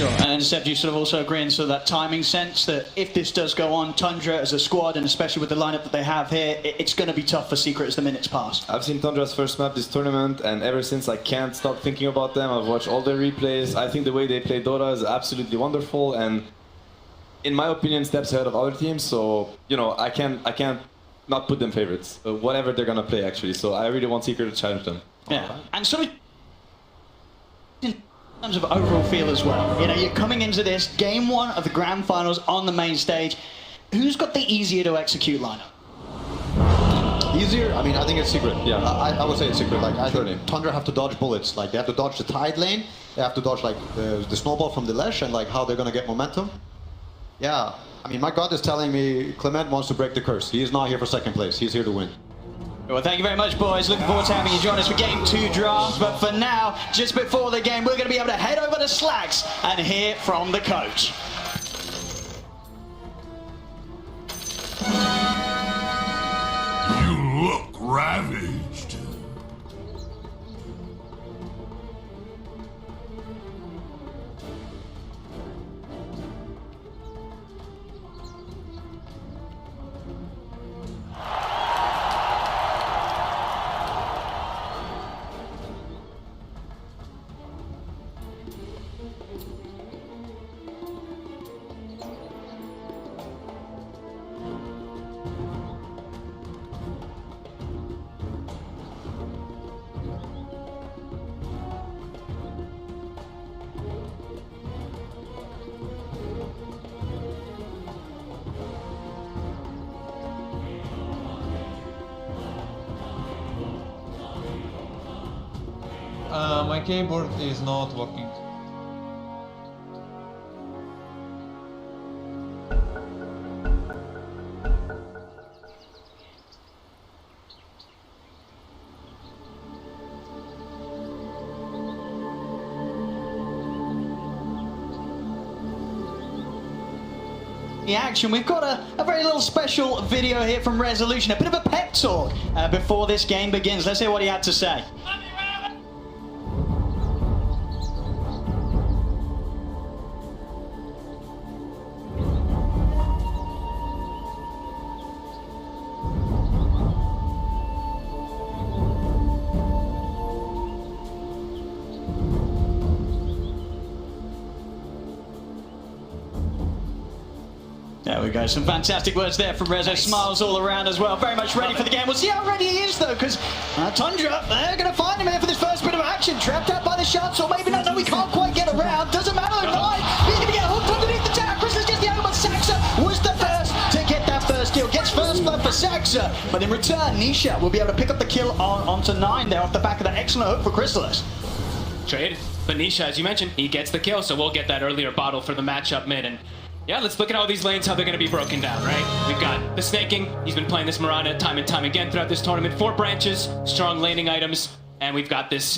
Sure, and Seb, you sort of also agree in sort of that timing sense that if this does go on, Tundra as a squad, and especially with the lineup that they have here, it's going to be tough for Secret as the minutes pass. I've seen Tundra's first map this tournament, and ever since I can't stop thinking about them. I've watched all their replays. I think the way they play Dota is absolutely wonderful, and in my opinion, steps ahead of other teams. So, you know, I can't not put them favorites, whatever they're gonna play actually. So I really want Secret to challenge them. Yeah, and so in terms of overall feel as well, you know, you're coming into this game one of the grand finals on the main stage. Who's got the easier to execute lineup? Easier? I mean, I think it's Secret. Yeah. I would say it's Secret. Like, I think Tundra have to dodge bullets. Like, they have to dodge the tide lane. They have to dodge, like, the snowball from the Lesh and, like, how they're going to get momentum. Yeah. I mean, my gut is telling me Clement wants to break the curse. He is not here for second place. He's here to win. Well, thank you very much, boys. Looking forward to having you join us for Game 2 drafts. But for now, just before the game, we're going to be able to head over to Slacks and hear from the coach. You look ravaged. My keyboard is not working. The action. We've got a very little special video here from Resolution, a bit of a pep talk before this game begins. Let's hear what he had to say. There we go, some fantastic words there from Rezo. Nice. Smiles all around as well, very much ready for the game. We'll see how ready he is though, because Tundra, they're going to find him here for this first bit of action. Trapped out by the shots, or maybe not, no, we can't quite get around. Doesn't matter, right? He's going to get hooked underneath the tower. Chrysalis gets the angle, but Saxa was the first to get that first kill. Gets first blood for Saxa, but in return, Nisha will be able to pick up the kill onto 9 there off the back of that excellent hook for Chrysalis. Trade, but Nisha, as you mentioned, he gets the kill, so we'll get that earlier bottle for the matchup mid. And yeah, let's look at all these lanes, how they're going to be broken down, right? We've got the snaking. He's been playing this Mirana time and time again throughout this tournament. 4 branches, strong laning items, and we've got this,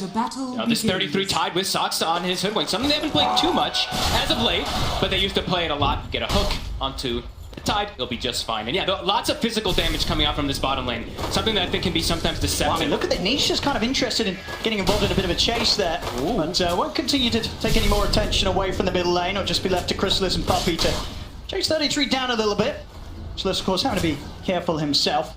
this 33 tied with Saxa on his hoodwink. Something they haven't played too much as of late, but they used to play it a lot. Get a hook onto the tide, he'll be just fine. And yeah, lots of physical damage coming out from this bottom lane. Something that I think can be sometimes deceptive. Well, I mean, look at that. Nisha's kind of interested in getting involved in a bit of a chase there. Ooh. But won't continue to take any more attention away from the middle lane, or just be left to Chrysalis and Puppy to chase 33 down a little bit. Chrysalis, of course, having to be careful himself.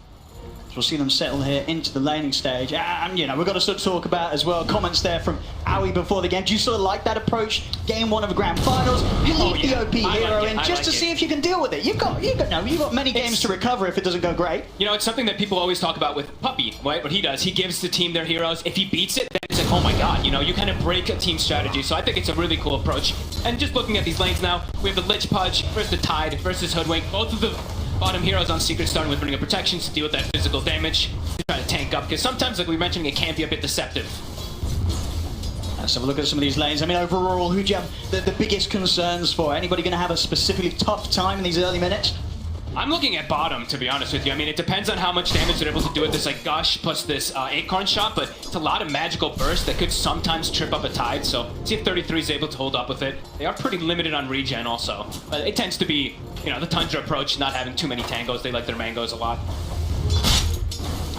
So we'll see them settle here into the laning stage. And, you know, we've got to sort of talk about as well comments there from Aoi before the game. Do you sort of like that approach? Game 1 of the grand finals, you leave the OP hero in just to see if you can deal with it. You've got many games to recover if it doesn't go great. You know, it's something that people always talk about with Puppy, right? What he does, he gives the team their heroes. If he beats it, then it's like, oh my god, you know, you kind of break a team strategy. So I think it's a really cool approach. And just looking at these lanes now, we have the Lich Pudge versus the Tide versus Hoodwink. Both of the bottom heroes on Secret starting with Ring of Protection to deal with that physical damage, to try to tank up, because sometimes, like we mentioned, it can be a bit deceptive. Let's have a look at some of these lanes. I mean, overall, who do you have the biggest concerns for? Anybody going to have a specifically tough time in these early minutes? I'm looking at bottom, to be honest with you. I mean, it depends on how much damage they're able to do with this, like, Gush plus this Acorn shot, but it's a lot of magical burst that could sometimes trip up a Tide, so see if 33 is able to hold up with it. They are pretty limited on regen also. But it tends to be, you know, the Tundra approach, not having too many tangos. They like their mangoes a lot.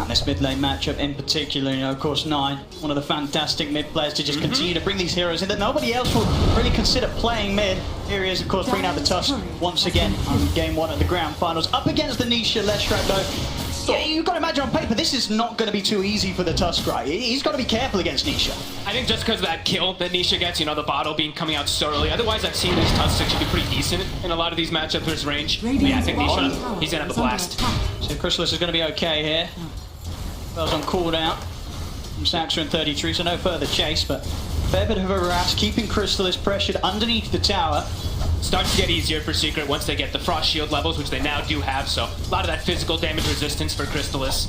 And this mid lane matchup in particular, of course, Nine, one of the fantastic mid players to just continue to bring these heroes in that nobody else will really consider playing mid. Here he is, of course, bringing out the Tusk once again on game 1 of the grand finals. Up against the Nisha Leshrak, though. Yeah, you've got to imagine on paper, this is not going to be too easy for the Tusk, right? He's got to be careful against Nisha. I think just because of that kill that Nisha gets, the bottle being coming out so early. Otherwise, I've seen these Tusks actually be pretty decent in a lot of these matchups versus range. But yeah, I think Nisha, he's going to have a blast. So Chrysalis is going to be okay here. Bell's on cooldown from Saxa and 33, so no further chase, but fair bit of a harass, keeping Chrysalis pressured underneath the tower. Starts to get easier for Secret once they get the Frost Shield levels, which they now do have, so a lot of that physical damage resistance for Chrysalis.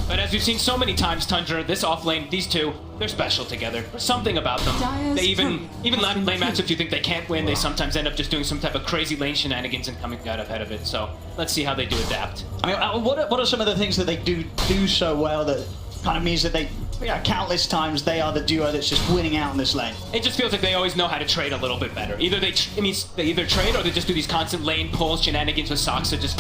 But as we've seen so many times, Tundra, this offlane, these two, they're special together. There's something about them. They even lane matchups you think they can't win, they sometimes end up just doing some type of crazy lane shenanigans and coming out ahead of it. So let's see how they do adapt. I mean, what are some of the things that they do so well that kind of means that they, countless times they are the duo that's just winning out in this lane? It just feels like they always know how to trade a little bit better. Either they either trade or they just do these constant lane pulls, shenanigans with Saxa, just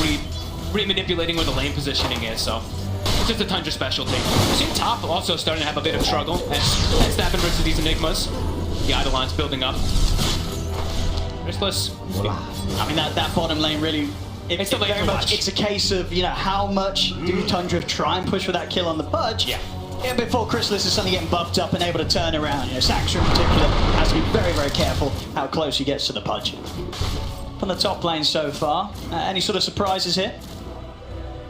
re-manipulating where the lane positioning is. So it's just a Tundra specialty. We've seen top also starting to have a bit of struggle as happened versus these Enigmas. The Eidolon's building up. Chrysalis. I mean, that bottom lane really... It's very much. It's a case of, how much do Tundra try and push for that kill on the Pudge? Yeah. Before Chrysalis is suddenly getting buffed up and able to turn around. Saxa in particular has to be very, very careful how close he gets to the Pudge. From the top lane so far, any sort of surprises here?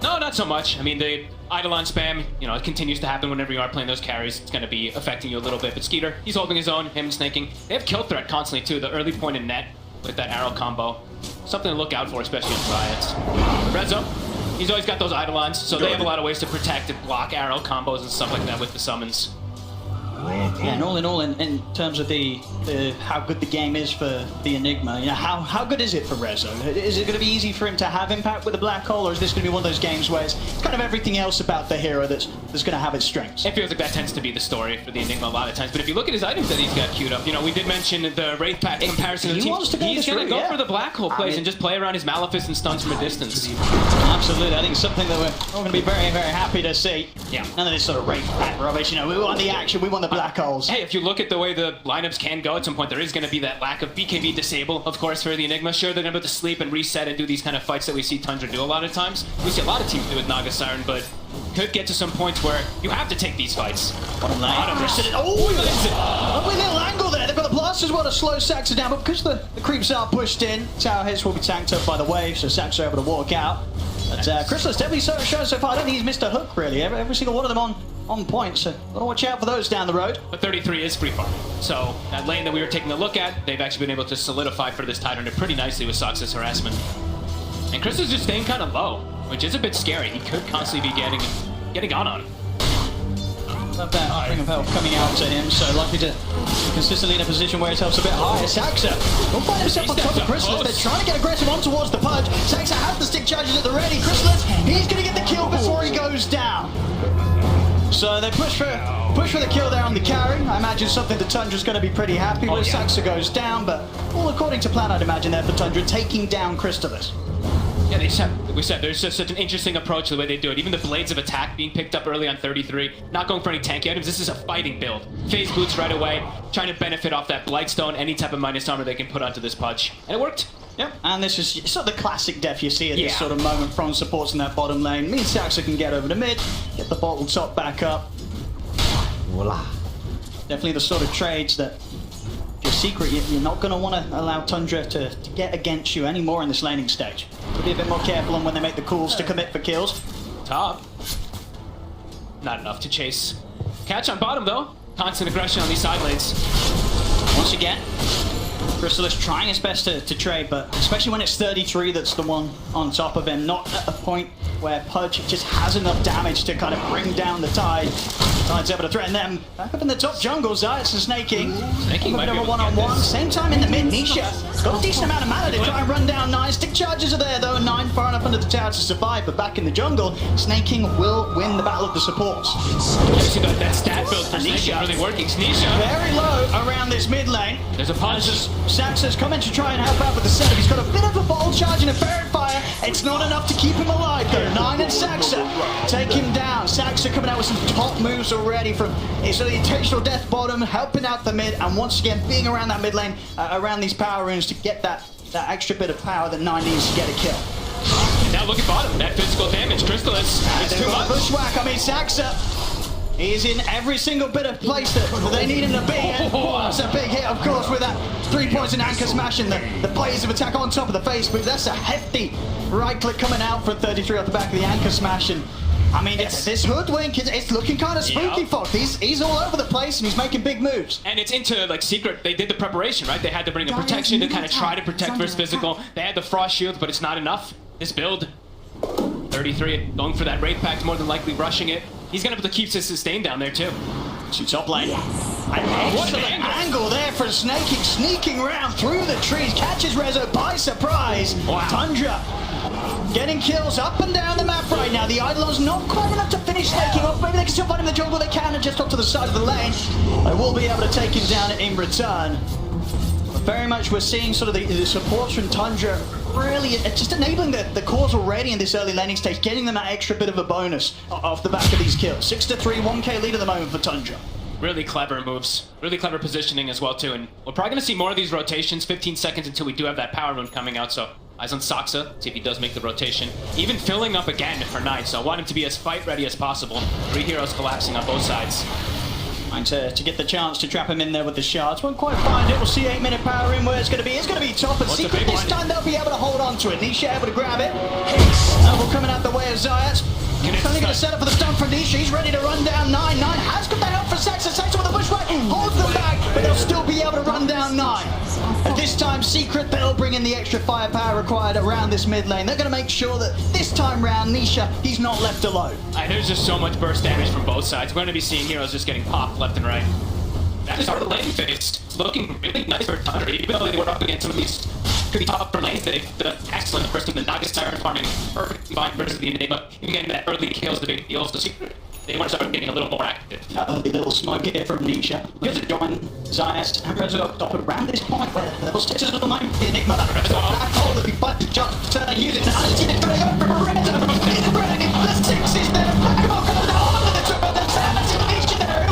No, not so much. I mean, the Eidolon spam, it continues to happen whenever you are playing those carries. It's going to be affecting you a little bit. But Skeeter, he's holding his own, him snaking. They have kill threat constantly, too. The early point in net with that arrow combo. Something to look out for, especially in riots. Rezo, he's always got those Eidolons, so they have a lot of ways to protect and block arrow combos and stuff like that with the summons. Yeah, and all in all, in terms of the how good the game is for the Enigma, how good is it for Rezo? Is it going to be easy for him to have impact with the Black Hole, or is this going to be one of those games where it's kind of everything else about the hero that's going to have its strengths? It feels like that tends to be the story for the Enigma a lot of times, but if you look at his items that he's got queued up, we did mention the Wraith Pack comparison of the team. He's going to go for the Black Hole plays and just play around his Malefice and stuns from a distance. Absolutely, I think it's something that we're all going to be very, very happy to see. Yeah. None of this sort of Wraith Pack rubbish, we want the action, we want the Black Holes. Hey, if you look at the way the lineups can go, at some point there is going to be that lack of BKB disable, of course, for the Enigma. Sure, they're going to be able to sleep and reset and do these kind of fights that we see Tundra do a lot of times. We see a lot of teams do with Naga Siren, but could get to some points where you have to take these fights. Bottom lane. Oh, with a little angle there. They've got the blast as well to slow Saxa down, but because the creeps are pushed in, tower hits will be tanked up by the wave, so Saxa are able to walk out. But Chrysalis definitely shown so far. I don't think he's missed a hook, really. Every single one of them on point, so gotta watch out for those down the road. But 33 is free farm. So that lane that we were taking a look at, they've actually been able to solidify for this Tidehunter pretty nicely with Saxa's harassment. And Chris is just staying kind of low, which is a bit scary. He could constantly be getting on. Love that ring of health coming out to him, so likely to consistently in a position where his health's a bit higher. Saxa will find himself on top of Chrysalis. They're trying to get aggressive on towards the Pudge. Saxa has the stick charges at the ready. Chrysalis, he's going to get the kill before he goes down. So they push for the kill there on the carry. I imagine something that Tundra's going to be pretty happy with. Saxa goes down, but all according to plan, I'd imagine there for Tundra, taking down Chrysalis. Yeah, we said there's just such an interesting approach to the way they do it. Even the Blades of Attack being picked up early on 33, not going for any tanky items. This is a fighting build. Phase boots right away, trying to benefit off that Blightstone, any type of minus armor they can put onto this Pudge. And it worked. Yep, and this is sort of the classic def you see at this sort of moment from supports in that bottom lane. Means Saxa can get over to mid, get the bottle top back up. Voila. Definitely the sort of trades that, if you're Secret, you're not going to want to allow Tundra to get against you anymore in this laning stage. Be a bit more careful on when they make the calls to commit for kills. Top. Not enough to chase. Catch on bottom, though. Constant aggression on these side lanes. Once again, Chrysalis trying his best to trade, but especially when it's 33 that's the one on top of him, not at a point where Pudge just has enough damage to kind of bring down the Tide. Tide's able to threaten them. Back up in the top jungle, Zayas and Snaking. Snaking might be able to one-on-one. Same time in the mid, Nisha got a decent amount of mana to try and run down Nine. Stick charges are there though, Nine far enough under the tower to survive, but back in the jungle, Snaking will win the battle of the supports. Actually got that stat build for Nisha really working. Nisha very low around this mid lane. There's a punch. Saxa's coming to try and help out with the setup. He's got a bit of a bottle charge and a ferret fire. It's not enough to keep him alive though. Nine and Saxa take him down. Saxa coming out with some top moves already from so the intentional death bottom, helping out the mid, and once again being around that mid lane, around these power runes to get that extra bit of power that Nine needs to get a kill. And now look at bottom. That physical damage. Crystallis. It's too much. Bushwhack. I mean, Saxa. He's in every single bit of place that they need him to be. And that's a big hit, of course, with that 3 points in anchor smash and the blaze of attack on top of the face. But that's a hefty right click coming out from 33 off the back of the anchor smash. And I mean, this hoodwink, it's looking kind of spooky, Fox. He's all over the place and he's making big moves. And it's into like Secret. They did the preparation, right? They had to bring a protection to kind of try to protect versus physical. They had the frost shield, but it's not enough. This build, 33 going for that Wraith Pact, more than likely rushing it. He's gonna have to keep his sustain down there too. To top lane. What an angle there for Snaking, sneaking around through the trees, catches Rezo by surprise. Wow. Tundra getting kills up and down the map right now. The Eidolon's not quite enough to finish Snaking off. Maybe they can still find him in the jungle. They can, and just up to the side of the lane. They will be able to take him down in return. But very much we're seeing sort of the supports from Tundra really just enabling the cause already in this early laning stage, getting them that extra bit of a bonus off the back of these kills. 6-3, 1k lead at the moment for Tundra. Really clever moves. Really clever positioning as well too. And we're probably gonna see more of these rotations. 15 seconds until we do have that power rune coming out. So eyes on Saxa, see if he does make the rotation. Even filling up again for Knight. So I want him to be as fight ready as possible. 3 heroes collapsing on both sides. Trying to get the chance to trap him in there with the shards. Won't quite find it. We'll see 8-minute power in where it's going to be. It's going to be top, and Secret this time they'll be able to hold on to it. Nisha able to grab it. Noble coming out the way of Zayat. Only going to set up for the stun from Nisha. He's ready to run down 9. 9 has got the help from Saxa. Saxa with a bushwhack. Holds them back, but they'll still be able to run down 9. And this time, Secret, they'll bring in the extra firepower required around this mid lane. They're going to make sure that this time round, Nisha, he's not left alone. There's just so much burst damage from both sides. We're going to be seeing heroes just getting popped left and right. That is part of the lane phase. It's looking really nice for Tundra. Even though they were up against some of these pretty tough for lanes, they've done excellent. First in the Naga Siren farming, perfect combined versus the Enigma. Even getting that early kills, the big deals. So they want to start getting a little more active. A little smoke here from Nisha. Here's a join Zayas and Rezo up top around this point where level 6 is at the moment. The Enigma. Rezo black hole if he fights to jump. Use it. And it's going to go for Rezo. He's ready. The 6 is there. Black hole coming down onto the top of the Zayas. Nisha there.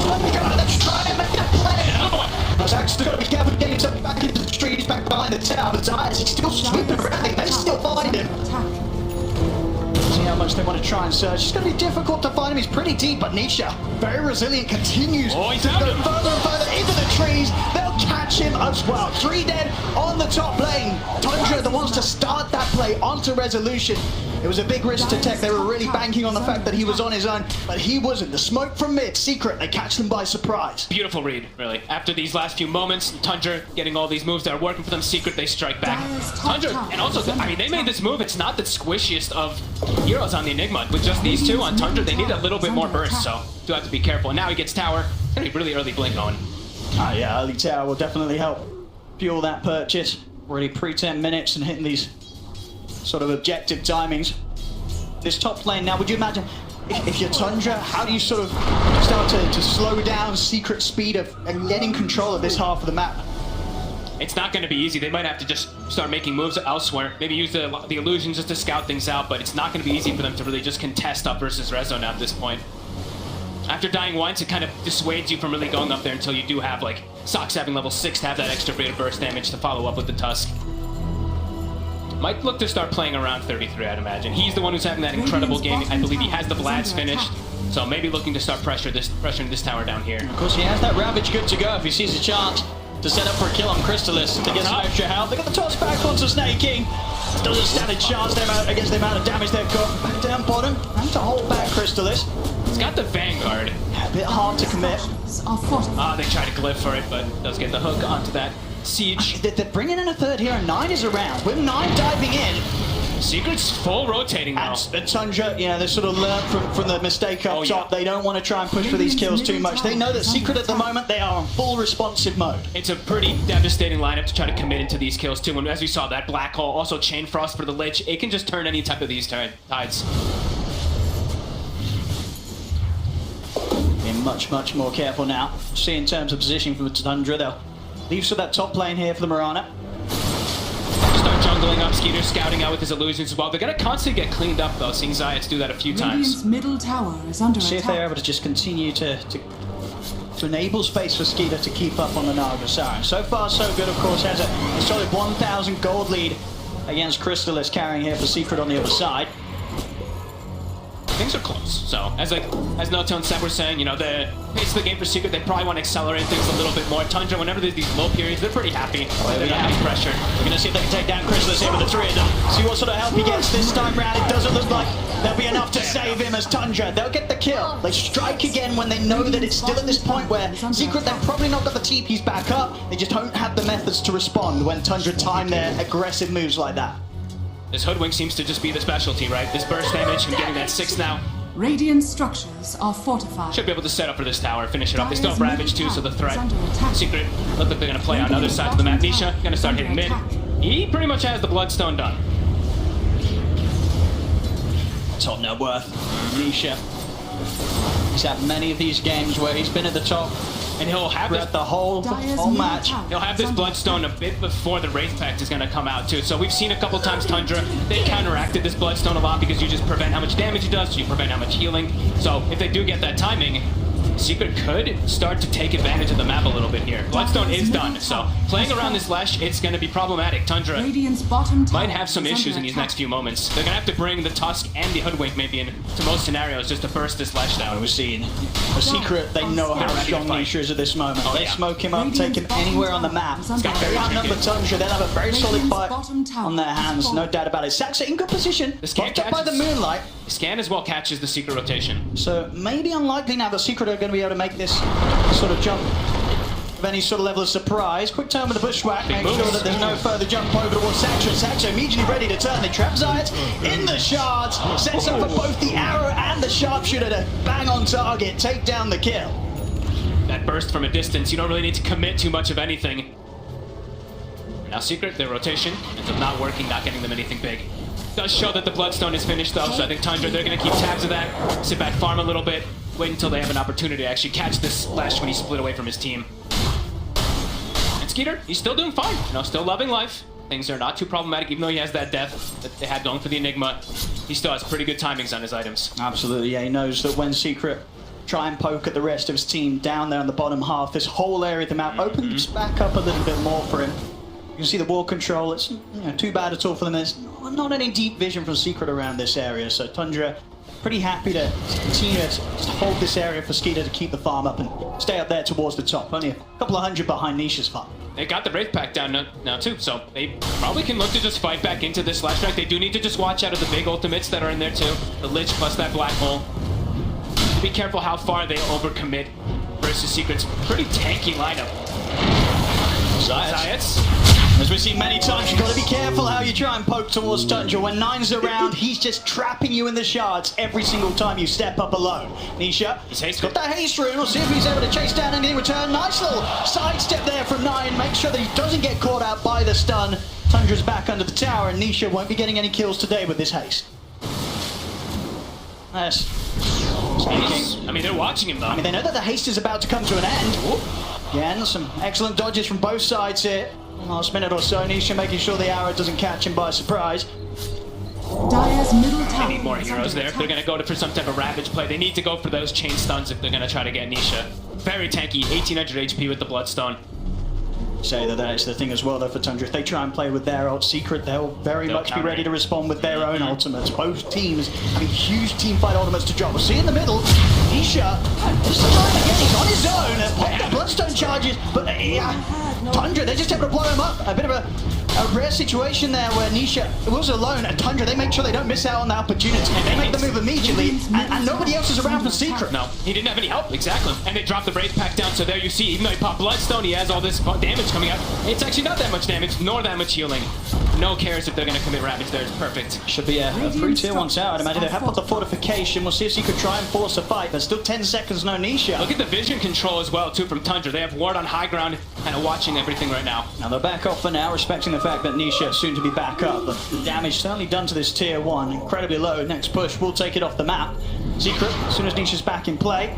Let me go. Let's try and make that play. Zach's still got to be careful getting himself back into the street. He's back behind the tower. But Zayas, he's still sweeping around. They still find him. See how much they want to try and search. It's going to be difficult to find him. He's pretty deep, but Nisha, very resilient, continues to go further and further into the trees. They'll catch him as well. 3 dead on the top lane. Tundra that wants to start that play onto Resolution. It was a big risk to take. They were really banking on the fact that he was on his own, but he wasn't. The smoke from mid, Secret, they catch them by surprise. Beautiful read, really. After these last few moments, Tundra getting all these moves that are working for them. Secret, they strike back. Tundra, and also, I mean, they made this move. It's not the squishiest of heroes on the Enigma. With just these two on Tundra, they need a little bit more burst, so do have to be careful. And now he gets tower. It's gonna be really early blink going. Yeah, early tower will definitely help fuel that purchase. Already pre-10 minutes and hitting these sort of objective timings. This top lane now, would you imagine if you're Tundra, how do you sort of start to slow down Secret speed of and getting control of this half of the map? It's not going to be easy. They might have to just start making moves elsewhere. Maybe use the illusion just to scout things out, but it's not going to be easy for them to really just contest up versus Rezo now at this point. After dying once, it kind of dissuades you from really going up there until you do have, like, Sox having level 6 to have that extra bit of burst damage to follow up with the Tusk. Might look to start playing around 33, I'd imagine. He's the one who's having that incredible game. I believe he has the Vlad's finished, so maybe looking to start pressuring this tower down here. Of course, he has that Ravage good to go if he sees a chance to set up for a kill on Crystallis to get some extra help. They got the toss back onto Snake King. Doesn't stand a chance against the amount of damage they've got. Back down bottom, and to hold back Crystallis. He's got the Vanguard. A bit hard to commit. They try to glyph for it, but does get the hook onto that siege. They're bringing in a third here, and 9 is around. With 9 diving in. Secret's full rotating now. And Tundra, you know, they sort of learned from the mistake up top. They don't want to try and push for these kills too much. They know that Secret at the moment, they are on full responsive mode. It's a pretty devastating lineup to try to commit into these kills too. And as we saw, that Black Hole, also Chain Frost for the Lich, it can just turn any type of these tides. Being much more careful now. See in terms of positioning for Tundra, they'll leave for that top lane here for the Mirana. Start bundling up. Skeeter scouting out with his illusions as well. They're going to constantly get cleaned up, though, seeing Zayats do that a few Radiant's times. middle tower is under See if they're attack. able to just continue to enable space for Skeeter to keep up on the Naga Siren. So far, so good, of course, has a solid 1,000 gold lead against Crystallis, carrying here for Secret on the other side. Things are close. So, as Notone said, we're saying, you know, the pace of the game for Secret, they probably want to accelerate things a little bit more. Tundra, whenever there's these low periods, they're pretty happy. They're not getting pressured. We're going to see if they can take down Crystallis here with the three of them. See what sort of help he gets this time round. It doesn't look like there'll be enough to save him as Tundra. They'll get the kill. They strike again when they know that it's still at this point where Secret, they've probably not got the TPs back up. They just don't have the methods to respond when Tundra time their aggressive moves like that. This Hoodwink seems to just be the specialty, right? This burst damage and getting that 6 now. Radiant structures are fortified. Should be able to set up for this tower, finish it off. They still have Ravage too, so the threat. Is under attack. Secret look like they're going to play on other sides of the map. Nisha going to start hitting mid. He pretty much has the Bloodstone done. Top net worth. Nisha. He's had many of these games where he's been at the top And he'll have this, throughout the whole Dire's match. middle he'll have this tower is Bloodstone a bit before the Wraith Pact is going to come out too. So we've seen a couple times Tundra, they counteracted this Bloodstone a lot because you just prevent how much damage it does, so you prevent how much healing. So if they do get that timing, Secret could start to take advantage of the map a little bit here. Bloodstone is done, so playing around this Lash, it's going to be problematic. Tundra Radiant's bottom tower might have some is issues under in these attack. next few moments. They're going to have to bring the Tusk and the Hoodwink maybe into most scenarios just to burst this Lash down. We're seeing the Secret, they know how They're ready to strong fight. Nisha is at this moment. Oh, They yeah. smoke him up, take him anywhere on the map. It's got They very outnumber tricky. Tundra, they'll have a very solid Radiant's fight bottom tower on their hands, is no falling. doubt about it. Saxa in good position, The scan blocked up by the catches. moonlight. Scan as well catches the Secret rotation. So maybe unlikely now that Secret are going to be able to make this sort of jump of any sort of level of surprise. Quick turn with the bushwhack, Big make sure moves. that there's no further jump over towards Saxa. Saxa immediately ready to turn. They trap Zayat in the shards, sets up for both the arrow and the sharpshooter to bang on target, take down the kill. That burst from a distance, you don't really need to commit too much of anything. Now Secret, their rotation ends up not working, not getting them anything big. Does show that the Bloodstone is finished though, so I think Tundra, they're going to keep tabs of that, sit back, farm a little bit, wait until they have an opportunity to actually catch this Lash when he split away from his team. And Skeeter, he's still doing fine, you know, still loving life. Things are not too problematic, even though he has that death that they had going for the Enigma. He still has pretty good timings on his items. Absolutely, yeah, he knows that when Secret try and poke at the rest of his team down there on the bottom half, this whole area of the map opens back up a little bit more for him. You can see the wall control, it's too bad at all for them. There's not any deep vision from Secret around this area, so Tundra pretty happy to continue to just hold this area for Skeeter to keep the farm up and stay up there towards the top. Only a couple of hundred behind Nisha's farm. They got the Wraith Pack down now too, so they probably can look to just fight back into this Slash Strike. They do need to just watch out of the big ultimates that are in there too. The Lich plus that Black Hole. Be careful how far they overcommit versus Secret's pretty tanky lineup. Zayats. As we've seen many times, you've got to be careful how you try and poke towards Tundra. When Nine's around, he's just trapping you in the shards every single time you step up alone. Nisha, He's hasted. got that haste rune. We'll see if he's able to chase down anything in return. Nice little sidestep there from Nine. Make sure that he doesn't get caught out by the stun. Tundra's back under the tower, and Nisha won't be getting any kills today with this haste. Nice. I mean, they're watching him though. I mean, they know that the haste is about to come to an end. Again, some excellent dodges from both sides here. Last minute or so, Nisha making sure the arrow doesn't catch him by surprise. Dire's middle tower They need more is heroes under there. They're going to go for some type of Ravage play. They need to go for those chain stuns if they're going to try to get Nisha. Very tanky, 1800 HP with the Bloodstone. Say that is the thing as well though for Tundra. If they try and play with their ult Secret, they'll very much be counter ready it. to respond with their own ultimates. Both teams having huge team fight ultimates to drop. We'll see in the middle, Nisha, just trying again, he's on his own. Pop the Bloodstone charges, but Tundra, they're just able to blow him up. A bit of a rare situation there where Nisha was alone, and Tundra, they make sure they don't miss out on the opportunity. They make the move immediately, and nobody else is around for Secret. No, he didn't have any help, exactly. And they dropped the Wraith Pack down, so there you see, even though he popped Bloodstone, he has all this damage coming out. It's actually not that much damage, nor that much healing. No cares if they're going to commit Ravage there, it's perfect. Should be a 3-2 once out. I'd imagine they have put the fortification. We'll see if Secret try and force a fight. There's still 10 seconds, no Nisha. Look at the vision control as well, too, from Tundra. They have Ward on high ground, kind of watching everything right now. Now they're back off for now, respecting the fact that Nisha is soon to be back up. But the damage certainly done to this tier 1, incredibly low. Next push will take it off the map. Secret, as soon as Nisha's back in play,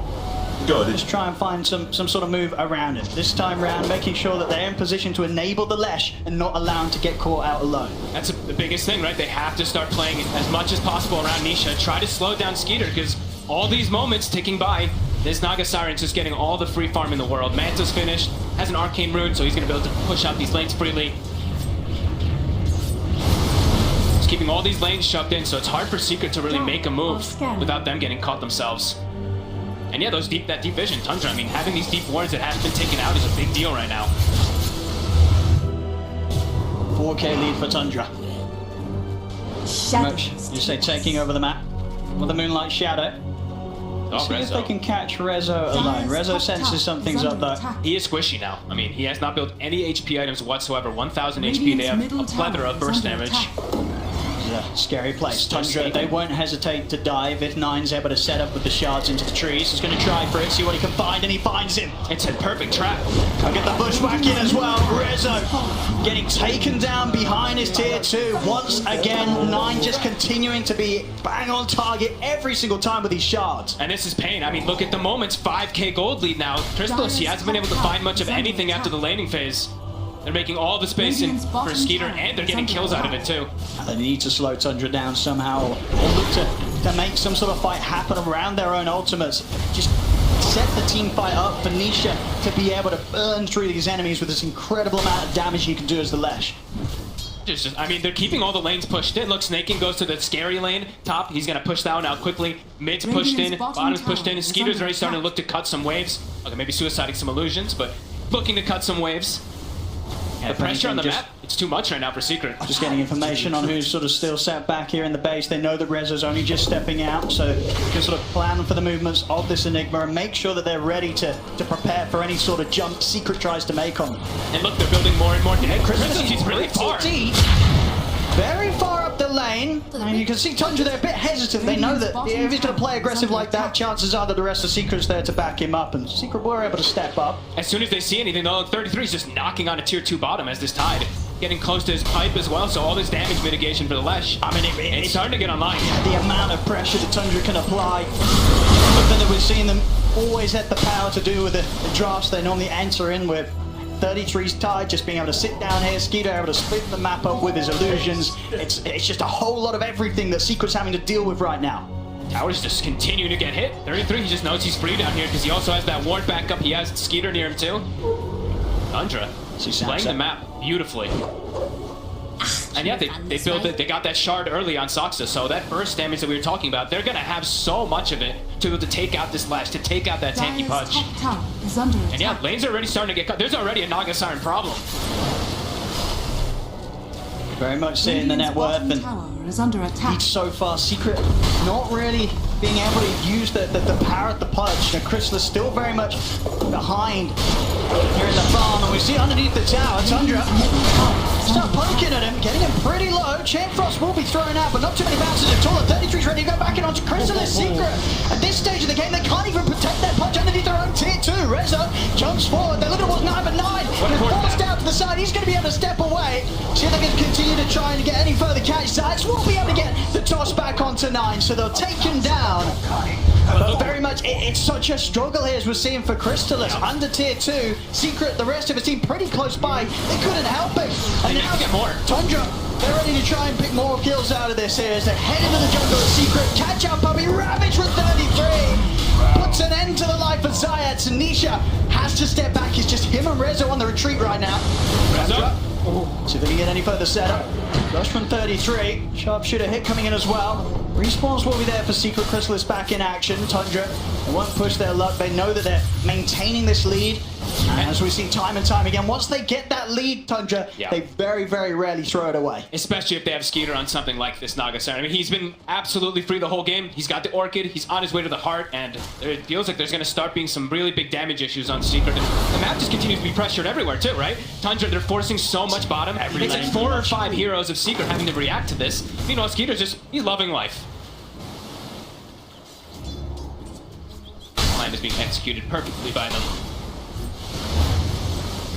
Just try and find some sort of move around it. This time round, making sure that they're in position to enable the Lesh and not allow him to get caught out alone. That's the biggest thing, right? They have to start playing as much as possible around Nisha. Try to slow down Skeeter, because all these moments ticking by, this Naga Siren's just getting all the free farm in the world. Manta's finished, has an arcane rune, so he's going to be able to push out these lanes freely. He's keeping all these lanes shoved in, so it's hard for Secret to really make a move without them getting caught themselves. And yeah, that deep vision, Tundra, I mean, having these deep wards that haven't been taken out is a big deal right now. 4K lead for Tundra. Much, you say taking over the map with the Moonlight Shadow. See if they can catch Rezo alone. Rezo senses something's up though. He is squishy now. I mean, he has not built any HP items whatsoever. 1000 HP, they have a plethora of burst damage. A scary place. Tundra, they won't hesitate to dive if Nine's able to set up with the shards into the trees. He's going to try for it, see what he can find, and he finds him. It's a perfect trap. I'll get the bushwhack in as well. Rezo getting taken down behind his tier 2. Once again, Nine just continuing to be bang on target every single time with these shards. And this is pain. I mean, look at the moments. 5K gold lead now. Crystallis, he hasn't been able to find much of anything after the laning phase. They're making all the space in for Skeeter, and they're getting kills out of it too. They need to slow Tundra down somehow, or look to make some sort of fight happen around their own ultimates. Just set the team fight up for Nisha to be able to burn through these enemies with this incredible amount of damage you can do as the Lesh. I mean, they're keeping all the lanes pushed in. Look, Snaking goes to the scary lane. Top, he's going to push that one out quickly. Mid's pushed in, bottom's pushed in. Skeeter's already starting to look to cut some waves. Okay, maybe suiciding some illusions, but looking to cut some waves. The pressure on the map, it's too much right now for Secret. Just getting information on who's sort of still sat back here in the base. They know that Rezo's only just stepping out, so they can sort of plan for the movements of this Enigma and make sure that they're ready to prepare for any sort of jump Secret tries to make on them. And look, they're building more and more dead. Crystallis, he's really far. Very far up the lane, and you can see Tundra, they're a bit hesitant. They know that if he's going to play aggressive like that, chances are that the rest of Secret's there to back him up, and Secret were able to step up. As soon as they see anything, though, 33 is just knocking on a tier 2 bottom as this Tide. Getting close to his pipe as well, so all this damage mitigation for the Lesh. I mean, it's starting to get online. The amount of pressure that Tundra can apply. Something that we've seen them always had the power to do with the drafts they normally enter in with. 33's Tide just being able to sit down here, Skeeter able to split the map up with his illusions. It's just a whole lot of everything that Secret's having to deal with right now. Tower's just continuing to get hit. 33, he just knows he's free down here because he also has that ward backup. He has Skeeter near him too. Tundra playing the map beautifully. And yeah, they built it. They got that shard early on Soxa, so that burst damage that we were talking about, they're gonna have so much of it to be able to take out this Lesh, to take out that tanky punch. And yeah, lanes are already starting to get cut. There's already a Naga Siren problem. Very much seeing the net worth and is under attack. each so far Secret not really being able to use the power of the punch. Now Crystallis still very much behind here in the farm, and we see underneath the tower Tundra start poking at him, getting him pretty low. Chain Frost will be thrown out, but not too many bounces at all. 33's ready to go back in onto Crystallis. Secret at this stage of the game, they can't even protect that punch underneath their own tier 2. Rezo jumps forward. Their limit was 9, but 9 forced out to the side. He's going to be able to step away. See if they can continue to try and get any further catch. Sides will be able to get the toss back onto 9, so they'll take him down. But very much, it's such a struggle here as we're seeing for Crystallis. Under tier 2, Secret, the rest of his team pretty close by. They couldn't help him. And now get more. Tundra, they're ready to try and pick more kills out of this here as they head into the jungle of Secret. Catch up, puppy, Ravage with 33. Puts an end to the life of Zayat, and Nisha has to step back. It's just him and Rezo on the retreat right now. Rezo. See if they can get any further setup. Rush from 33. Sharpshooter hit coming in as well. Respawns will be there for Secret. Crystallis back in action. Tundra, they won't push their luck. They know that they're maintaining this lead. And as we've seen time and time again, once they get that lead, Tundra, they very, very rarely throw it away. Especially if they have Skeeter on something like this Naga Siren. I mean, he's been absolutely free the whole game. He's got the Orchid, he's on his way to the heart, and it feels like there's going to start being some really big damage issues on Secret. And the map just continues to be pressured everywhere too, right? Tundra, they're forcing so much bottom. It's like 4 or 5 heroes of Secret having to react to this. Meanwhile, Skeeter's just, he's loving life. Plan is being executed perfectly by them.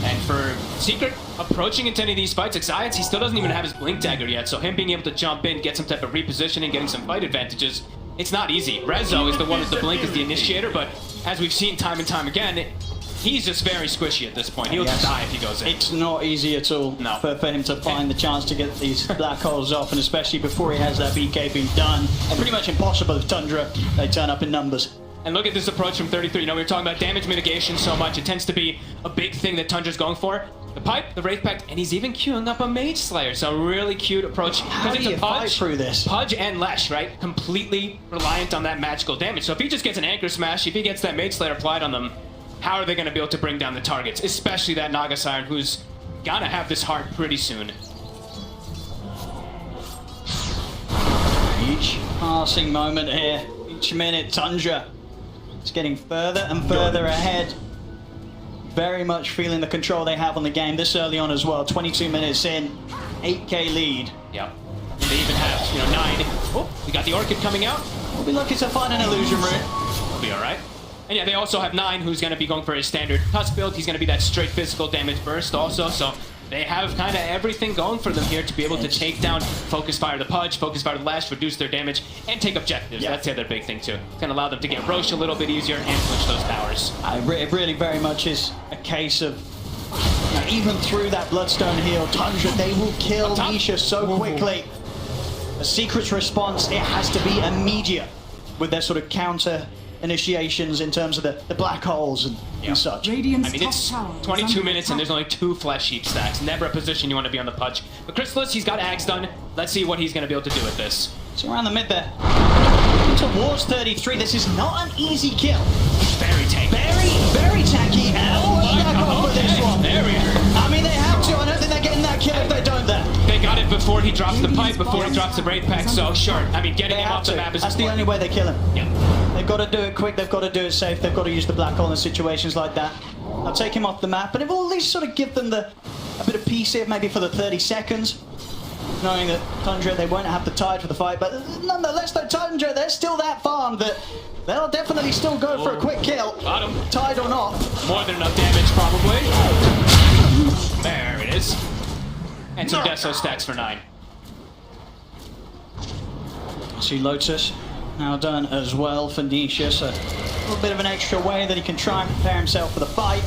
And for Secret approaching into any of these fights, Xayats, he still doesn't even have his Blink Dagger yet, so him being able to jump in, get some type of repositioning, getting some fight advantages, it's not easy. Rezo is the one with the Blink as the initiator, but as we've seen time and time again, he's just very squishy at this point. He'll just die if he goes in. It's not easy at all No. for him to find the chance to get these black holes off, and especially before he has that BK being done. Pretty much impossible if Tundra, they turn up in numbers. And look at this approach from 33. You know, we were talking about damage mitigation so much. It tends to be a big thing that Tundra's going for. The pipe, the Wraith Pact, and he's even queuing up a Mage Slayer. So a really cute approach. How Because do it's you a fight Pudge, through this? Pudge and Lesh, right? Completely reliant on that magical damage. So if he just gets an Anchor Smash, if he gets that Mage Slayer applied on them, how are they going to be able to bring down the targets? Especially that Naga Siren, who's gonna have this heart pretty soon. Each passing moment here, each minute, Tundra is getting further and further ahead. Very much feeling the control they have on the game this early on as well. 22 minutes in, 8k lead. Yep. And they even have, you know, 9. Oh, we got the Orchid coming out. We'll be lucky to find an illusion route. We'll be alright. And yeah, they also have 9, who's going to be going for his standard Tusk build. He's going to be that straight physical damage burst also, so they have kind of everything going for them here to be able to take down Focus Fire the Pudge, Focus Fire the Lash, reduce their damage, and take objectives. Yeah. That's the other big thing too. It's going to allow them to get Roche a little bit easier and push those towers. It really very much is a case of, you know, even through that Bloodstone heal, Tundra, they will kill Up top. Nisha so quickly. A Secret's response, it has to be immediate with their sort of counter initiations in terms of the black holes and such. Radiant's I mean, top it's tower is 22 under minutes and attack. there's only 2 Flesh Heap stacks. Never a position you want to be on the Pudge. But Chrysalis, he's got Ags done. Let's see what he's going to be able to do with this. So around the mid there. Towards 33, this is not an easy kill. Very tanky. Very tanky. Back off with this one. There we go. I mean, they have to. I don't think they're getting that kill if they don't there. They got it before he drops the pipe, before he drops the Wraith Pact, so sure. I mean, getting They him have off the to. map is That's the important. only way they kill him. Yeah. They've got to do it quick, they've got to do it safe, they've got to use the black hole in situations like that. I'll take him off the map, but it will at least sort of give them a bit of peace here, maybe for the 30 seconds. Knowing that Tundra, they won't have the tide for the fight, but nonetheless, though, Tundra, they're still that farmed that they'll definitely still go for a quick kill. Got him. Tide or not. More than enough damage, probably. There it is. And some Deso stacks for 9. See Lotus now done as well for Nisha, so a little bit of an extra way that he can try and prepare himself for the fight.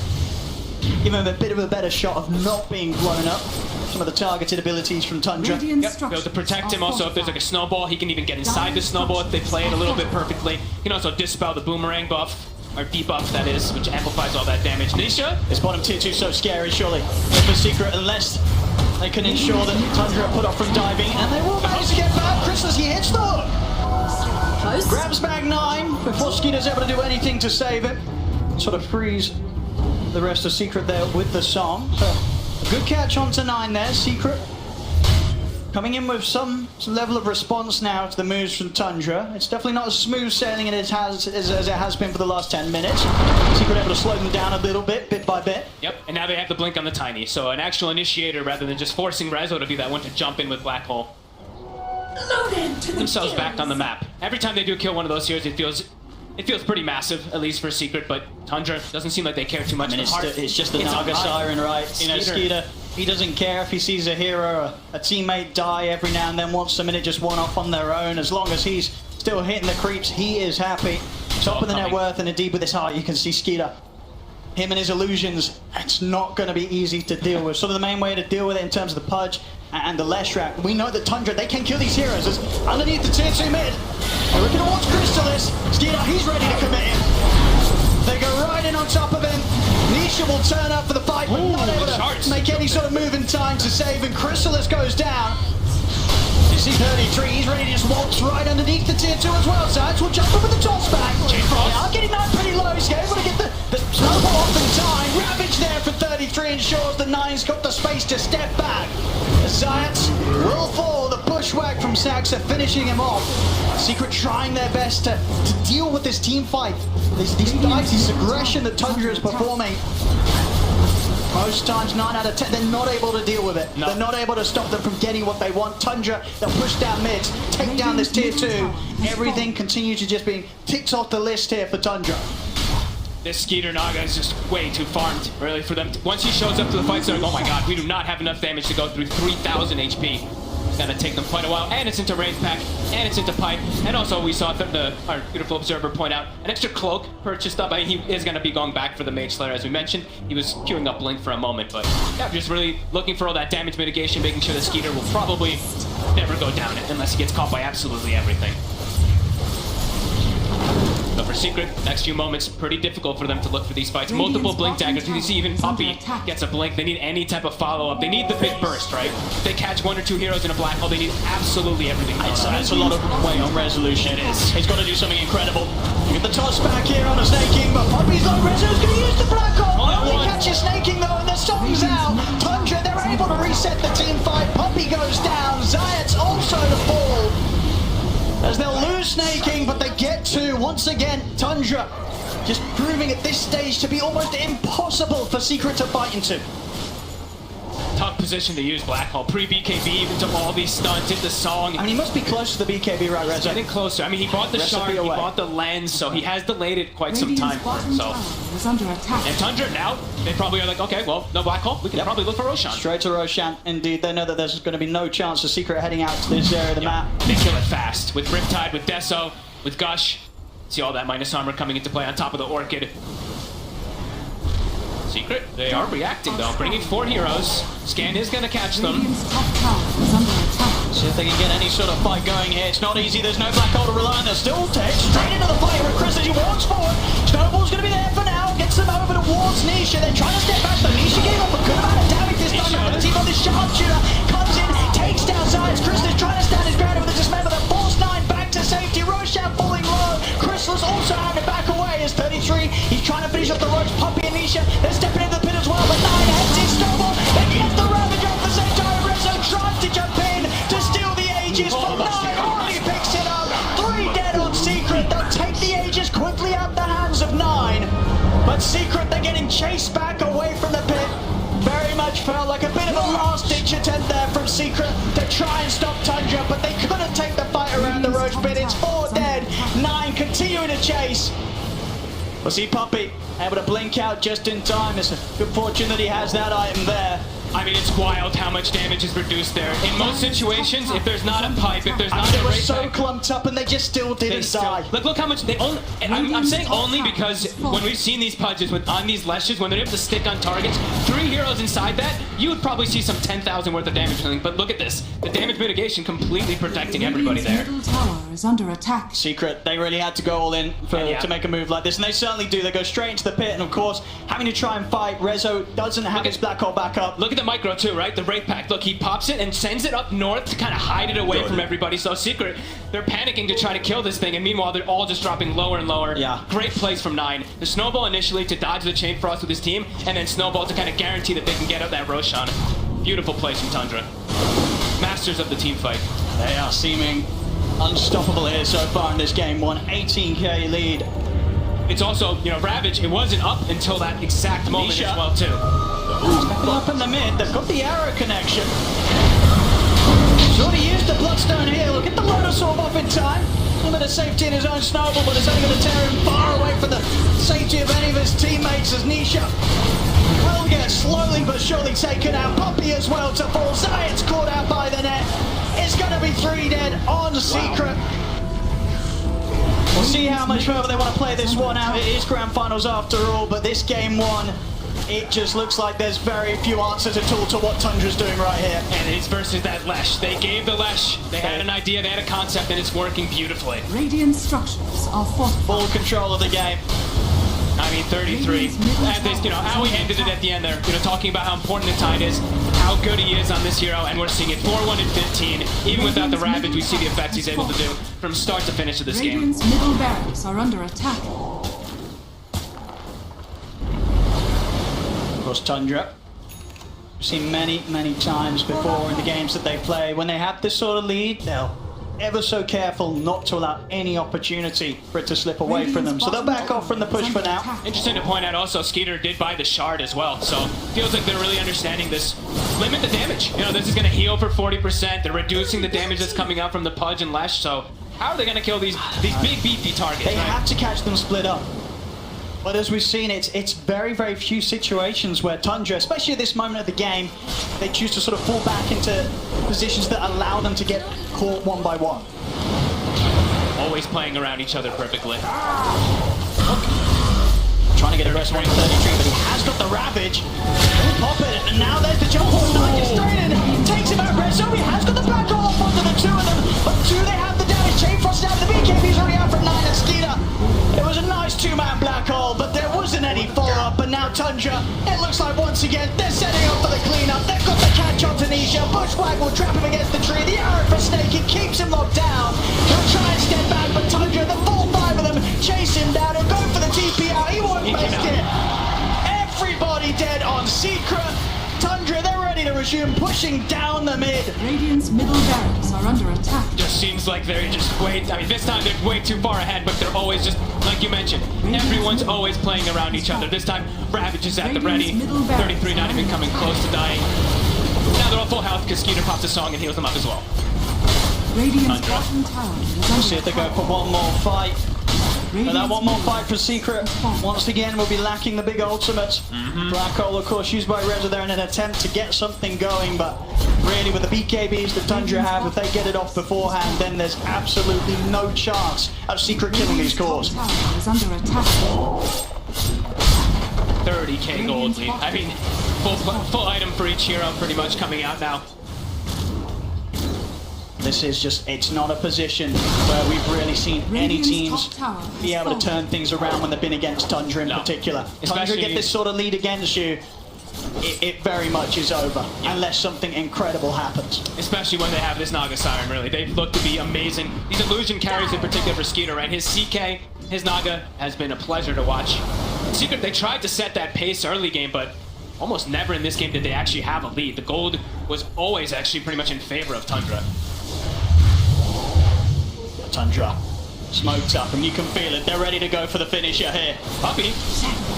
Give him a bit of a better shot of not being blown up. Some of the targeted abilities from Tundra. Radiant Yep, be able to structures protect him. are Also, if there's like a fortified. snowball, he can even get inside the snowball if they play it a little bit perfectly. He can also dispel the boomerang buff, or debuff that is, which amplifies all that damage. Nisha, This bottom tier 2 so scary, surely. If a secret, unless they can ensure that Tundra put off from diving, and they will manage to get back. Chrysalis, he hits the hook. Close. Grabs back 9 before Skeeter's able to do anything to save it. Sort of frees the rest of Secret there with the song. So a good catch onto 9 there. Secret coming in with some level of response now to the moves from Tundra. It's definitely not as smooth sailing as it has been for the last 10 minutes. Secret able to slow them down a little bit by bit. yep, and now they have the blink on the Tiny, so an actual initiator rather than just forcing Rezo to be that one to jump in with Black Hole. Themselves back on the map. Every time they do kill one of those heroes, it feels pretty massive, at least for Secret, but Tundra doesn't seem like they care too much. I mean, The heart- it's just the it's a Naga heart. Siren, right? You know, Skeeter, he doesn't care if he sees a hero or a teammate die every now and then, wants a minute just one off on their own. As long as he's still hitting the creeps, he is happy. Top of the net coming. worth, and indeed with his heart, you can see Skeeter. Him and his illusions, it's not going to be easy to deal with. Sort of the main way to deal with it in terms of the Pudge and the Leshrac. We know that Tundra, they can kill these heroes. As underneath the tier 2 mid, they're looking towards Chrysalis. Skeeter, he's ready to commit him. They go right in on top of him. Nisha will turn up for the fight, but not able charge. to make any sort of move in time to save, and Chrysalis goes down. You see 33, he's ready to just waltz right underneath the tier 2 as well. Sides will jump over the toss back. They are getting that pretty low. He's able to get the snowball off in time. Ravage there for 33 ensures the 9's got the space to step back. The Zayats will fall. The bushwhack from Saxa finishing him off. Secret trying their best to deal with this team fight. These dives, this aggression that Tundra is performing. Most times, 9 out of 10, they're not able to deal with it. No. They're not able to stop them from getting what they want. Tundra, they'll push down mids, take down this tier 2. Everything continues to just being ticked off the list here for Tundra. This Skeeter Naga is just way too farmed, really, for them. Once he shows up to the fight, they're like, oh my god, we do not have enough damage to go through 3,000 HP. gonna take them quite a while. And it's into range pack, and it's into pipe. And also we saw our beautiful observer point out an extra cloak purchased up. I mean, he is gonna be going back for the Mage Slayer, as we mentioned. He was queuing up Blink for a moment, but yeah, just really looking for all that damage mitigation, making sure the Skeeter will probably never go down unless he gets caught by absolutely everything. But for Secret, next few moments, pretty difficult for them to look for these fights. Multiple Blink daggers. You see even Puppey gets a Blink. They need any type of follow-up. They need the big burst, right? If they catch 1 or 2 heroes in a black hole, they need absolutely everything. That's a lot of weight on resolution. It is. He's got to do something incredible. You get the toss back here on a Snake King, but Puppey's low Rezo's going to use the black hole. Only catches Snake King though, and the song's out. Tundra, they're able to reset the team fight. Puppey goes down. Zayat's also to fall. As they'll lose Snake King, but they get to, once again, Tundra just proving at this stage to be almost impossible for Secret to fight into. Tough position to use Black Hole. Pre-BKB, even to all these stuns, hit the song. I mean, he must be close to the BKB, right, Rezo? Getting closer. I mean, he bought the shard, he bought the lens, so he has delayed it quite some time for it. So. And Tundra now, they probably are like, okay, well, no Black Hole, we can probably look for Roshan. Straight to Roshan, indeed. They know that there's going to be no chance of Secret heading out to this area of the map. They kill it fast. With Riptide, with Deso, with Gush. See all that minus armor coming into play on top of the Orchid. Secret, they are reacting though, bringing 4 heroes. Scan is going to catch them. See if they can get any sort of fight going here. It's not easy, there's no Black Hole to rely on. They're still dead. Straight into the fight with Chris as he walks forward. Snowball's going to be there for now. Gets them over towards Nisha. They're trying to step back though. Nisha gave up a good amount of damage this time. The team on the sharpshooter comes in, takes down Zayas. Chris is trying to stand his ground over the dismember. The force 9 back to safety. Roshan falling low. Chrysalis also having to back away as 33. He's trying to finish up the ropes. Puppey and Nisha, they're stepping into the pit as well. But 9 heads in Snowball. They get the Ravage off the same time. Rezo tries to jump in to steal the Aegis, but 9 already picks it up. 3 dead on Secret. They'll take the Aegis quickly out the hands of 9. But Secret, they're getting chased back away from the pit. Very much felt like a bit of a last-ditch attempt there from Secret to try and stop Tundra, but they couldn't take the fight around the roach pit. It's 4 dead, 9 continuing to chase. We'll see Puppey able to blink out just in time. It's a good fortune that he has that item there. I mean, it's wild how much damage is reduced there. In most situations, if there's not a pipe, if there's not they a were race so back, clumped up and they just still didn't die. Look how much they only. I'm saying only because when we've seen these pudges on these leshes, when they're able to stick on targets, 3 heroes inside that, you would probably see some 10,000 worth of damage. But look at this, the damage mitigation completely protecting everybody there. Middle tower is under attack. Secret, they really had to go all in to make a move like this, and they certainly do. They go straight into the pit, and of course, having to try and fight. Rezo doesn't have his Black Hole back up. Look at the micro too, right? The Wraith Pack. Look, he pops it and sends it up north to kind of hide it away from everybody. So Secret, they're panicking to try to kill this thing, and meanwhile, they're all just dropping lower and lower. Yeah. Great plays from 9. The Snowball initially to dodge the Chain Frost with his team, and then Snowball to kind of guarantee that they can get out that Roshan. Beautiful plays from Tundra. Masters of the team fight. They are seeming unstoppable here so far in this game. 18k lead. It's also, you know, Ravage, it wasn't up until that exact moment Nisha. as well, too. Stepping up in the mid, they've got the arrow connection. He's already used the Bloodstone here. Look at the Lotus Orb off in time. A little bit of safety in his own Snowball, but it's only going to tear him far away from the safety of any of his teammates as Nisha will get slowly but surely taken out. Puppey as well to fall. Zayat's caught out by the net. It's going to be 3 dead on Secret. We'll see how much further they want to play this one out. It is Grand Finals after all, but this game 1, it just looks like there's very few answers at all to what Tundra's doing right here. And it's versus that Lesh. They gave the Lesh. They had an idea, they had a concept, and it's working beautifully. Radiant structures are fortified. Full control of the game. I mean, 33. And this, you know, how he ended it at the end there, you know, talking about how important the Tide is, how good he is on this hero, and we're seeing it 4-1 and 15. Even without the Ravage, we see the effects he's able to do from start to finish of this game. Radiant's middle barracks are under attack. Of course, Tundra. We've seen many times before in the games that they play. When they have this sort of lead, they'll ever so careful not to allow any opportunity for it to slip away from them. So they'll back off from the push for now. Interesting to point out also, Skeeter did buy the shard as well, so feels like they're really understanding this. Limit the damage. You know, this is going to heal for 40%. They're reducing the damage that's coming out from the Pudge and Lesh, so how are they going to kill these big beefy targets? They have to catch them split up. But as we've seen, it's very, very few situations where Tundra, especially at this moment of the game, they choose to sort of fall back into positions that allow them to get caught one by one. Always playing around each other perfectly. Trying to get a rest on 33, but he has got the Ravage. He'll pop it, and now there's the jump force. Nike straight in, takes him out. Rezo, he has got the black hole up onto the two of them, but do they have the damage? Chain Frost out, the BKB's already out from 9 and Skeeter. It was a nice two-man black hole, but there wasn't any follow-up, and now Tundra, it looks like once again, they're setting up for the cleanup. They've got the catch on Tanisha. Bushwhack will trap him against the tree. The arrow for Snake, it keeps him locked down. He'll try and step back, but Tundra, the full 5 of them, chase him down. He'll go for the TP out. He won't make it. Everybody dead on Secret. Tundra, they're ready to resume pushing down the mid. Radiant's middle barracks are under attack. Just seems like they're just I mean, this time they're way too far ahead, but they're always just, like you mentioned, everyone's always playing around each other. This time, Ravage is at the ready. 33 not even coming close to dying. Now they're all full health because Skeeter pops a song and heals them up as well. Radiant's bottom tower is under See if they go for one more fight. And that one more fight for Secret, once again, will be lacking the big ultimate. Black hole, of course, used by Rezo there in an attempt to get something going, but really with the BKBs that Tundra have, if they get it off beforehand, then there's absolutely no chance of Secret killing these cores. tower is under attack. 30k gold lead. I mean, full item for each hero pretty much coming out now. This is just, it's not a position where we've really seen any teams be able to turn things around when they've been against Tundra in particular. Tundra get this sort of lead against you, it very much is over, unless something incredible happens. Especially when they have this Naga Siren, really. They look to be amazing. These illusion carries in particular for Skeeter, right? His CK, his Naga, has been a pleasure to watch. Secret, they tried to set that pace early game, but almost never in this game did they actually have a lead. The gold was always actually pretty much in favor of Tundra. Tundra smoked up, and you can feel it. They're ready to go for the finisher here. Puppey,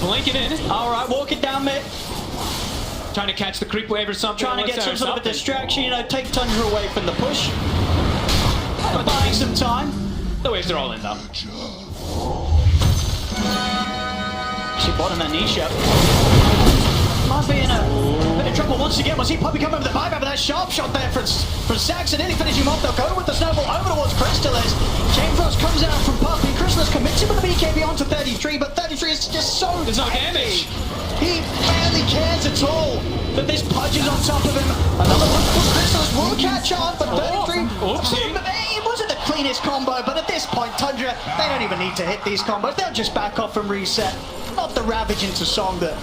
blinking in. All right, walk it down mid. Trying to catch the creep wave or something. Trying to get some sort of a distraction, you know, take Tundra away from the push. Buying some time. The waves are all in though. See bottom Anisha. Might be in a bit of trouble once again. Was he Puppey coming with the buyback, but that sharp shot there from Saxon, nearly finishing him off. They'll go with the snowball over towards Crystallis. Chain Frost comes out from Puppey. Crystallis commits him with the BKB onto 33, but 33 is just so There's no damage. He barely cares at all that this Pudge is on top of him. Another one for Crystallis will catch on, but 33... It wasn't the cleanest combo, but at this point, Tundra, they don't even need to hit these combos. They'll just back off and reset. Not the Ravage into Song that,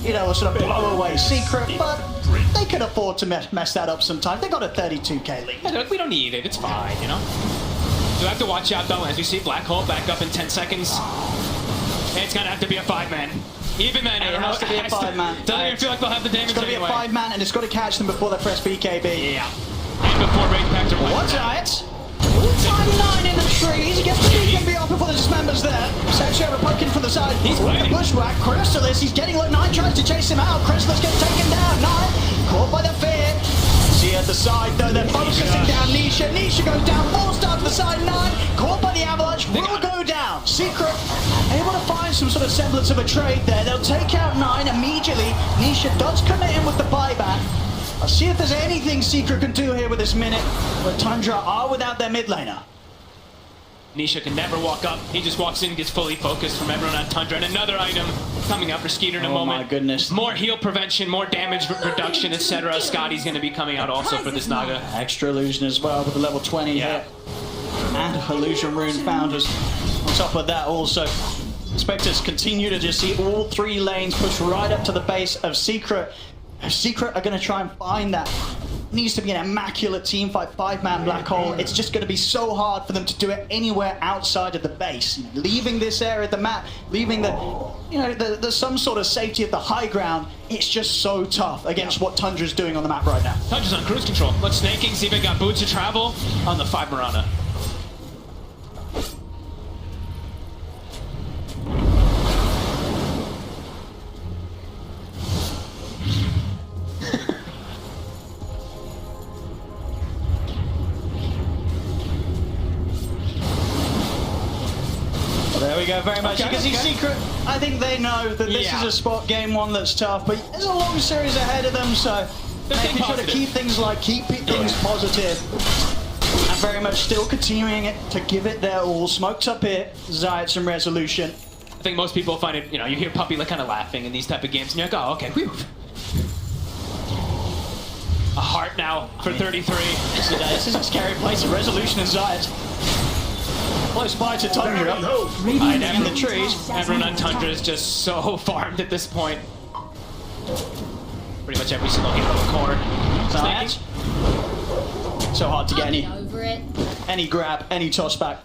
you know, will sort of blow away Secret, but they can afford to mess that up sometimes. They got a 32k lead. Yeah, look, we don't need it. It's fine, you know? So we have to watch out, though, as you see Black Hole back up in 10 seconds. It's going to have to be a 5-man. Even then, It has to be a 5-man. Doesn't even feel like they'll have the damage It's got to be anyway. a 5-man, and it's got to catch them before they press BKB. Yeah. And before Rage Pact are Watch out! Time 9 in the trees. He gets the BKB off before the dismembers there. Saxon poking from the side. He's waiting. Bushwhack. Crystallis, he's getting low. 9 tries to chase him out. Crystallis gets taken down. 9 caught by the fear. See at the side though, they're focusing down Nisha. Nisha goes down. 4 star to the side. 9 caught by the avalanche. Will go down. Secret able to find some sort of semblance of a trade there. They'll take out 9 immediately. Nisha does commit in with the buyback. I'll see if there's anything Secret can do here with this minute, but Tundra are without their mid laner. Nisha can never walk up. He just walks in, gets fully focused from everyone on Tundra. And another item coming up for Skeeter in a moment. Oh my goodness. More heal prevention, more damage reduction, etc. Scotty's going to be coming out also for this Naga. Extra illusion as well with the level 20 hit. And illusion rune found us. On top of that also, Spectres continue to just see all 3 lanes push right up to the base of Secret. Secret are going to try and find that. Needs to be an immaculate team fight, 5-man Black Hole. It's just going to be so hard for them to do it anywhere outside of the base. Leaving this area of the map, leaving the, you know, the some sort of safety of the high ground. It's just so tough against what Tundra's doing on the map right now. Tundra's on cruise control. Let's snaking, see if they got boots to travel on the 5 Mirana. Well, there we go, very much. You can see Secret, I think they know that this is a spot game one that's tough, but there's a long series ahead of them, so making sure to keep things positive. And very much still continuing it to give it their all. Smokes up here, Zayat some resolution. I think most people find it, you hear Puppy like kind of laughing in these type of games, and you're like, oh, okay, whew. A heart now for 33. This is a scary place. A resolution and Zayat. Close by to Tundra. Hide in the trees. Everyone on Tundra is just so farmed at this point. Pretty much every single hero of core. Zayat. So hard to get any grab, any toss back.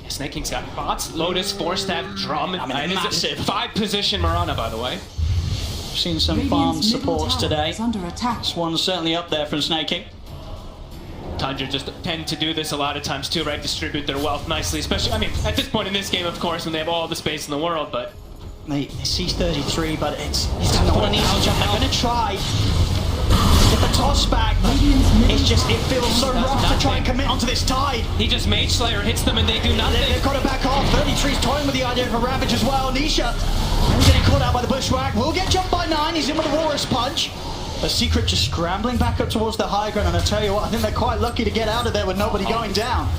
Yeah, Snake King's got bots, Lotus, 4-staff, Drum. Massive. 5-position Mirana, by the way. We've seen some farm supports today. This one's certainly up there from Snake King. Tundra just tend to do this a lot of times too, right? Distribute their wealth nicely, especially, I mean, at this point in this game, of course, when they have all the space in the world, but... Mate, they see 33, but it's not an easy job. They're going to try. Get the toss back, but it feels so rough to try and commit onto this tide. He just Mage Slayer hits them and they do nothing. They've got to back off. 33's toying with the idea of a Ravage as well. Nisha getting caught out by the Bushwhack. Will get jumped by 9. He's in with a Walrus Punch. The Secret just scrambling back up towards the high ground, and I tell you what, I think they're quite lucky to get out of there with nobody going down.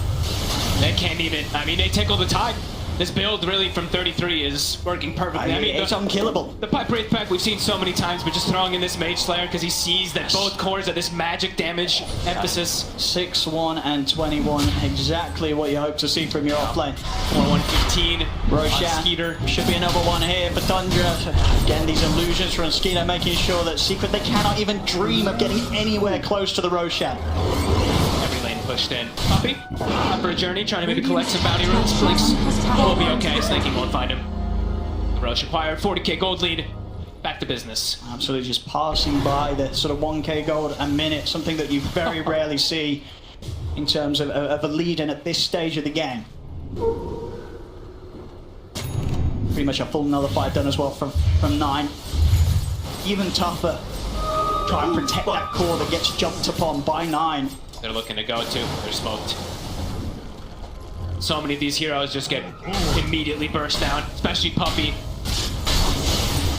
They can't even, I mean, they tickle the tide. This build really from 33 is working perfectly. I mean, it's unkillable. The Pipe Wraith pack we've seen so many times, but just throwing in this Mage Slayer because he sees that both cores are this magic damage emphasis. 6-1 and 21, exactly what you hope to see from your offlane. 4-1-15. Roshan, should be another one here for Tundra. Again, these illusions from Skeeter making sure that Secret, they cannot even dream of getting anywhere close to the Roshan. Every lane pushed in. Puppy, out for a journey, trying to maybe collect some bounty runes. Blinks will be okay. Snake King won't find him. Roche acquired 40k gold lead. Back to business. Absolutely just passing by the sort of 1k gold a minute, something that you very rarely see in terms of a lead in at this stage of the game. Pretty much a full nullifier done as well from 9. Even tougher. Try and protect that core that gets jumped upon by 9. They're looking to go to. They're smoked. So many of these heroes just get immediately burst down, especially Puppy.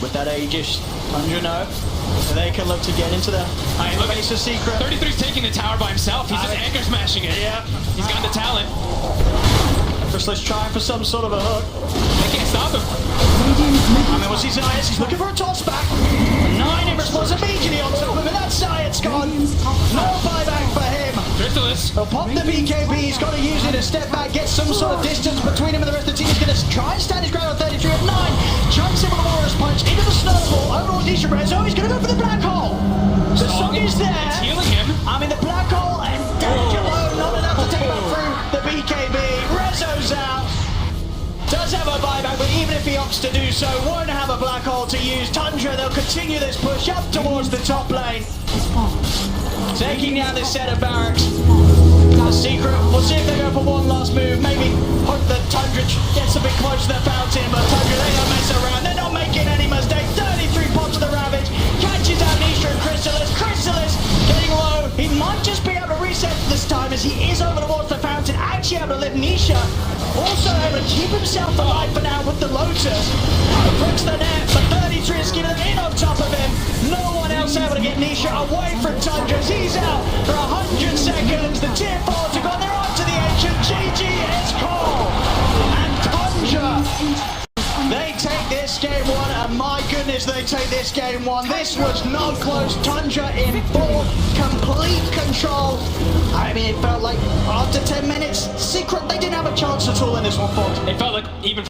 With that Aegis, Tundra know they can look to get into the base of Secret. 33's taking the tower by himself. He's just anchor smashing it. Yeah. He's got the talent. Chrysalis trying for some sort of a hook. They can't stop him. I mean, what's he saying? He's looking for a toss back. 9 in response immediately on top of him, and that Zayat's gone. No buyback for him. Chrysalis. He'll pop the BKB, he's got to use it to step back, get some sort of distance between him and the rest of the team. He's going to try and stand his ground on 33 at 9. Chunks him with a Walrus Punch into the snowball. Overall, Nisha Rezo, he's going to go for the black hole. The song is there. It's healing him. I mean, the black hole and damage alone, not enough to take him through the BKB. Rezo's out. Does have a buyback, but even if he opts to do so, won't have a black hole to use. Tundra, they'll continue this push up towards the top lane. Taking down this set of barracks. The Secret, we'll see if they go for one last move. Maybe hope that Tundra gets a bit close to the fountain, but Tundra, they don't mess around. They're not making any mistakes. 33 pops the Ravage, catches out Nisha and Chrysalis. Chrysalis getting low. He might just be able to reset this time as he is over towards the fountain, actually able to lift Nisha. Also able to keep himself alive for now with the Lotus. Breaks the net, but 33 is getting in on top of him. No one else able to get Nisha away from Tundra. He's out for 100 seconds. The tier 4s have got their eye to the ancient. GG is called. And Tundra, they take this game 1, and my goodness, they take this game 1. This was not close. Tundra in full, complete control. I mean, it felt like after 10 minutes, Secret, they didn't have a chance at all in this one, folks. It felt like even